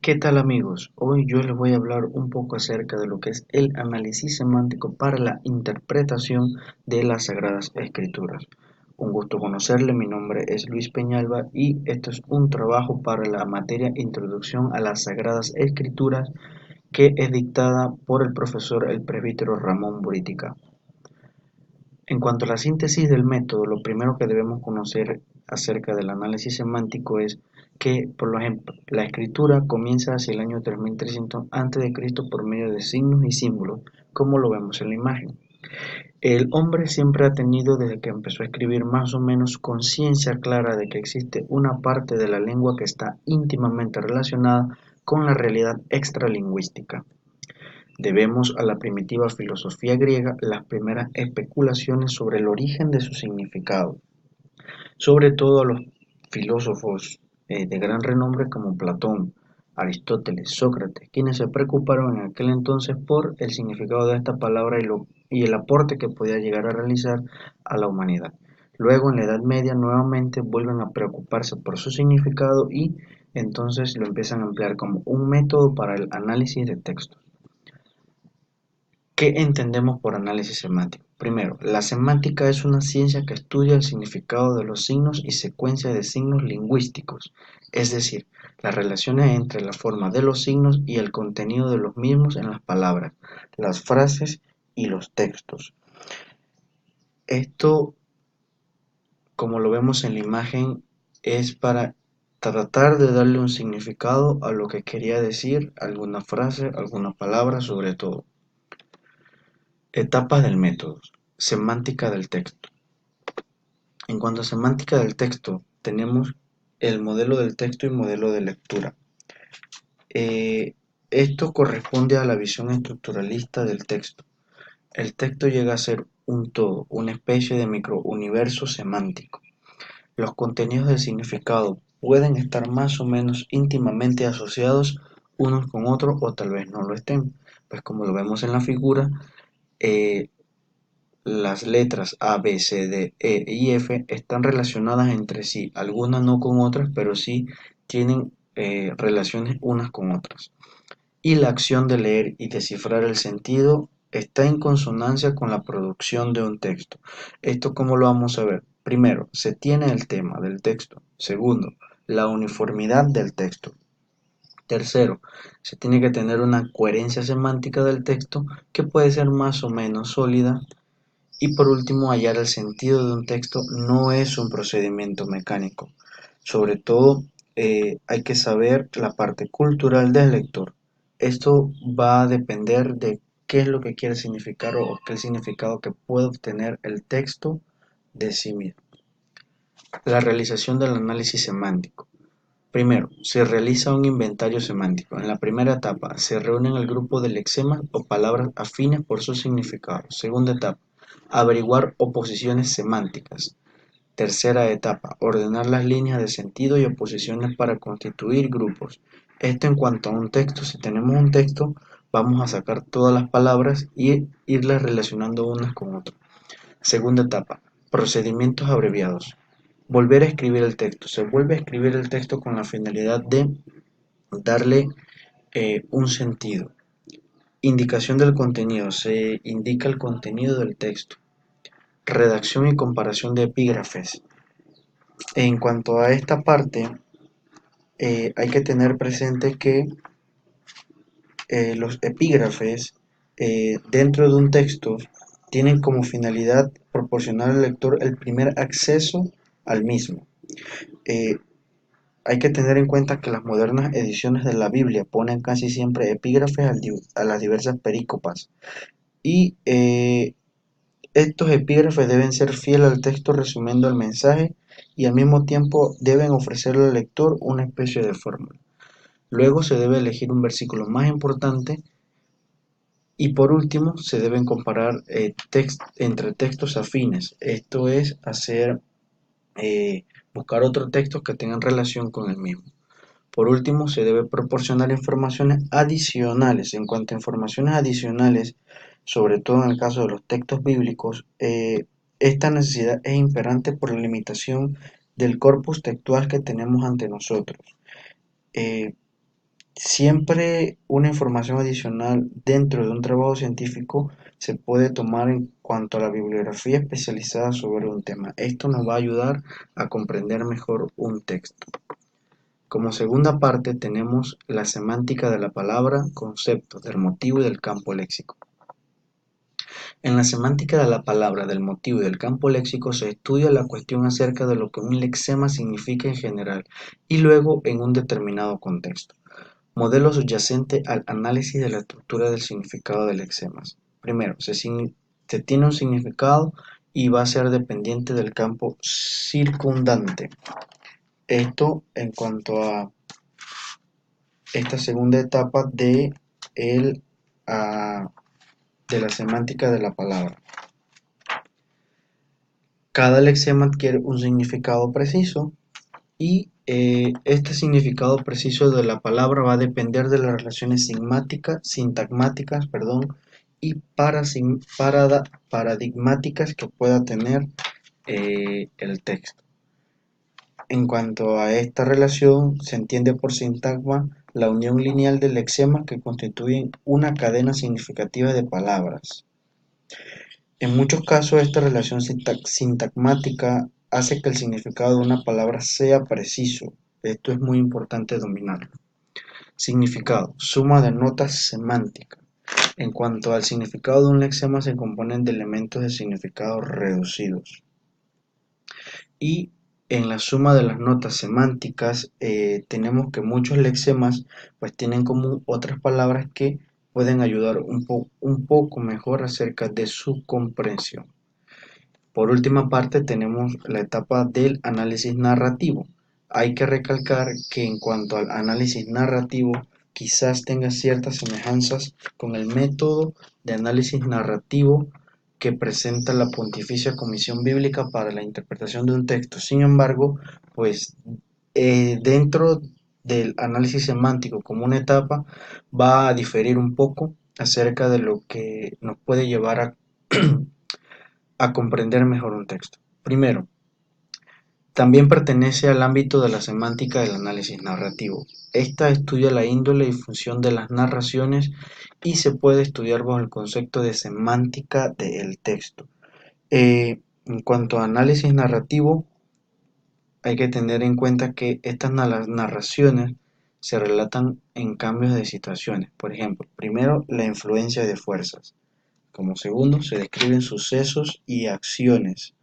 ¿Qué tal amigos? Hoy yo les voy a hablar un poco acerca de lo que es el análisis semántico para la interpretación de las Sagradas Escrituras. Un gusto conocerle, mi nombre es Luis Peñalba y esto es un trabajo para la materia Introducción a las Sagradas Escrituras que es dictada por el profesor el presbítero Ramón Buritica. En cuanto a la síntesis del método, lo primero que debemos conocer acerca del análisis semántico es que, por ejemplo, la escritura comienza hacia el año 3300 a.C. por medio de signos y símbolos, como lo vemos en la imagen. El hombre siempre ha tenido, desde que empezó a escribir, más o menos conciencia clara de que existe una parte de la lengua que está íntimamente relacionada con la realidad extralingüística. Debemos a la primitiva filosofía griega las primeras especulaciones sobre el origen de su significado, sobre todo a los filósofos de gran renombre como Platón, Aristóteles, Sócrates, quienes se preocuparon en aquel entonces por el significado de esta palabra y el aporte que podía llegar a realizar a la humanidad. Luego, en la Edad Media, nuevamente vuelven a preocuparse por su significado y entonces lo empiezan a emplear como un método para el análisis de textos. ¿Qué entendemos por análisis semántico? Primero, la semántica es una ciencia que estudia el significado de los signos y secuencias de signos lingüísticos, es decir, las relaciones entre la forma de los signos y el contenido de los mismos en las palabras, las frases y los textos. Esto, como lo vemos en la imagen, es para tratar de darle un significado a lo que quería decir alguna frase, alguna palabra sobre todo. Etapas del método. Semántica del texto. En cuanto a semántica del texto, tenemos el modelo del texto y modelo de lectura. Eh, Esto corresponde a la visión estructuralista del texto. El texto llega a ser un todo, una especie de microuniverso semántico. Los contenidos de significado pueden estar más o menos íntimamente asociados unos con otros o tal vez no lo estén. Pues como lo vemos en la figura, eh, las letras A, B, C, D, E y F están relacionadas entre sí, algunas no con otras, pero sí tienen relaciones unas con otras. Y la acción de leer y descifrar el sentido está en consonancia con la producción de un texto. ¿Esto cómo lo vamos a ver? Primero, se tiene el tema del texto. Segundo, la uniformidad del texto. Tercero, se tiene que tener una coherencia semántica del texto que puede ser más o menos sólida. Y por último, hallar el sentido de un texto no es un procedimiento mecánico. Sobre todo, hay que saber la parte cultural del lector. Esto va a depender de qué es lo que quiere significar o qué significado que puede obtener el texto de sí mismo. La realización del análisis semántico. Primero, se realiza un inventario semántico. En la primera etapa, se reúnen el grupo de lexemas o palabras afines por su significado. Segunda etapa, averiguar oposiciones semánticas. Tercera etapa, ordenar las líneas de sentido y oposiciones para constituir grupos. Esto en cuanto a un texto. Si tenemos un texto, vamos a sacar todas las palabras y irlas relacionando unas con otras. Segunda etapa, procedimientos abreviados. Volver a escribir el texto. Se vuelve a escribir el texto con la finalidad de darle un sentido. Indicación del contenido. Se indica el contenido del texto. Redacción y comparación de epígrafes. En cuanto a esta parte, hay que tener presente que los epígrafes dentro de un texto tienen como finalidad proporcionar al lector el primer acceso al mismo. Eh, Hay que tener en cuenta que las modernas ediciones de la Biblia ponen casi siempre epígrafes a las diversas perícopas y estos epígrafes deben ser fieles al texto resumiendo el mensaje y al mismo tiempo deben ofrecerle al lector una especie de fórmula. Luego se debe elegir un versículo más importante y por último se deben comparar entre textos afines. Esto es buscar otros textos que tengan relación con el mismo. Por último, se debe proporcionar informaciones adicionales. En cuanto a informaciones adicionales, sobre todo en el caso de los textos bíblicos, esta necesidad es imperante por la limitación del corpus textual que tenemos ante nosotros. Eh, Siempre una información adicional dentro de un trabajo científico se puede tomar en cuanto a la bibliografía especializada sobre un tema. Esto nos va a ayudar a comprender mejor un texto. Como segunda parte tenemos la semántica de la palabra, conceptos del motivo y del campo léxico. En la semántica de la palabra, del motivo y del campo léxico se estudia la cuestión acerca de lo que un lexema significa en general y luego en un determinado contexto. Modelo subyacente al análisis de la estructura del significado de lexemas. Primero, se tiene un significado y va a ser dependiente del campo circundante. Esto en cuanto a esta segunda etapa el, ah, de la semántica de la palabra. Cada lexema adquiere un significado preciso y este significado preciso de la palabra va a depender de las relaciones sintagmáticas, y paradigmáticas que pueda tener el texto. En cuanto a esta relación, se entiende por sintagma la unión lineal de lexemas que constituyen una cadena significativa de palabras. En muchos casos, esta relación sintagmática hace que el significado de una palabra sea preciso. Esto es muy importante dominarlo. Significado: suma de notas semánticas. En cuanto al significado de un lexema, se componen de elementos de significado reducidos. Y en la suma de las notas semánticas tenemos que muchos lexemas pues tienen como otras palabras que pueden ayudar un poco mejor acerca de su comprensión. Por última parte tenemos la etapa del análisis narrativo. Hay que recalcar que en cuanto al análisis narrativo quizás tenga ciertas semejanzas con el método de análisis narrativo que presenta la Pontificia Comisión Bíblica para la interpretación de un texto. Sin embargo, pues dentro del análisis semántico como una etapa va a diferir un poco acerca de lo que nos puede llevar a comprender mejor un texto. Primero, también pertenece al ámbito de la semántica del análisis narrativo. Esta estudia la índole y función de las narraciones y se puede estudiar bajo el concepto de semántica del texto. En cuanto a análisis narrativo, hay que tener en cuenta que estas narraciones se relatan en cambios de situaciones. Por ejemplo, primero, la influencia de fuerzas. Como segundo, se describen sucesos y acciones.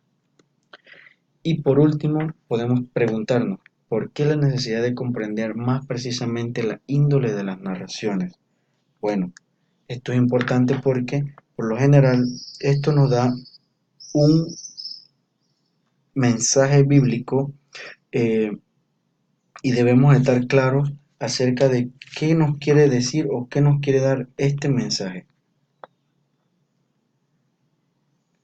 Y por último, podemos preguntarnos, ¿por qué la necesidad de comprender más precisamente la índole de las narraciones? Bueno, esto es importante porque, por lo general, esto nos da un mensaje bíblico eh, y debemos estar claros acerca de qué nos quiere decir o qué nos quiere dar este mensaje.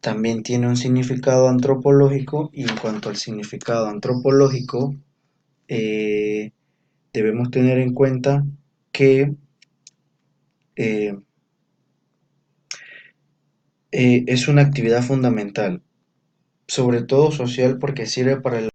También tiene un significado antropológico y en cuanto al significado antropológico, eh, debemos tener en cuenta que eh, es una actividad fundamental, sobre todo social, porque sirve para el